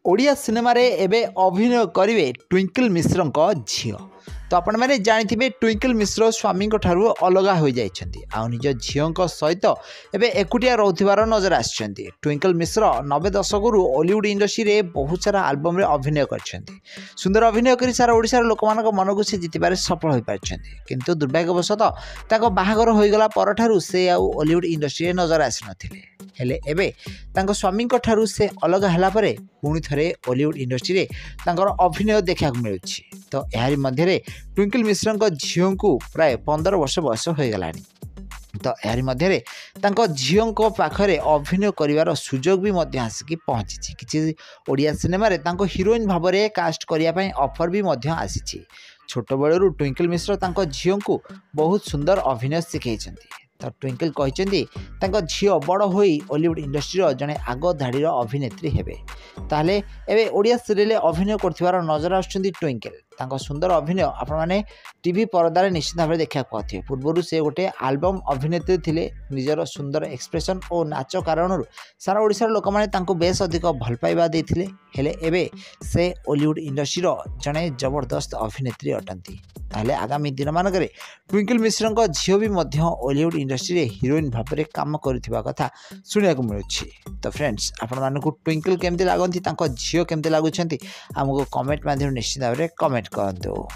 Odia cinema रे एबे अभिनय करिवे ट्विंकल मिश्र झील। तो आपण मैंने जानी ट्विंकल मिश्र स्वामी ठारू अलग हो जाइछन्ती आ निज झील सहित एबे एकुटिया रोथिबार नजर आछन्ती। ट्विंकल मिश्र 90 दशक हॉलीवुड इंडस्ट्री रे बहुत सारा एल्बम रे अभिनय करछन्ती। सुंदर अभिनय करी सारा ओडिसा लोक मानक मन को से जितिबारे सफल हो पारछन्ती, किंतु दुर्भाग्यवशतः ताको बाहागर होइगला परठारू से आउ हॉलीवुड इंडस्ट्री रे नजर आसी नथिले। हेले एबे तांको स्वामी ठारू से अलग हला परे पुणी थरे हॉलीवुड इंडस्ट्री रे तांकर अभिनय देखा मिलुछि। तो यारी मध्य ट्विंकल मिश्र झील को प्राय 15 वर्ष बयस हो गलानी। तो यारी मध्य झील पाखरे अभिनय करिवार सुजोग भी आसिकी पहुँची। किसी ओडिया सिनेमा रे तांको हीरोइन भाव में कास्ट करने ऑफर भी आसी। छोट बेलू ट्विंकल मिश्र झील को बहुत सुंदर अभिनय शिखई। तो ट्विंकल कहते झील बड़ हो हॉलीवुड इंडस्ट्री जड़े आग धाड़ी अभिनेत्री हेबे। ताहले एबे ओडिया सीरियल अभिनय करथिबार नजर आछुंती ट्विंकल। तांको सुंदर अभिनय आपण माने टीवी पर्दार निश्चित भाव देखा पाते। पूर्वर से गोटे एल्बम अभिनेत्री थिले। निजर सुंदर एक्सप्रेशन और नाच कारण सारा ओडिशार लोक माने तांको बेस अधिक भल पाइबा देथिले। हेले एबे से हॉलीवुड इंडस्ट्री जड़े जबरदस्त अभिनेत्री अटंती। ताहले आगामी दिन मानकरे ट्विंकल मिश्र झील भी हॉलीवुड इंडस्ट्री रे हीरोइन भाव में काम करुवा कथा शुणा मिलूँ। तो फ्रेंड्स आपण मानकु ट्विंकल केमती लागंती, तांको झील केमती लागुछंती, आमको कमेंट माध्यम निश्चित भाव में कमेंट करंतु।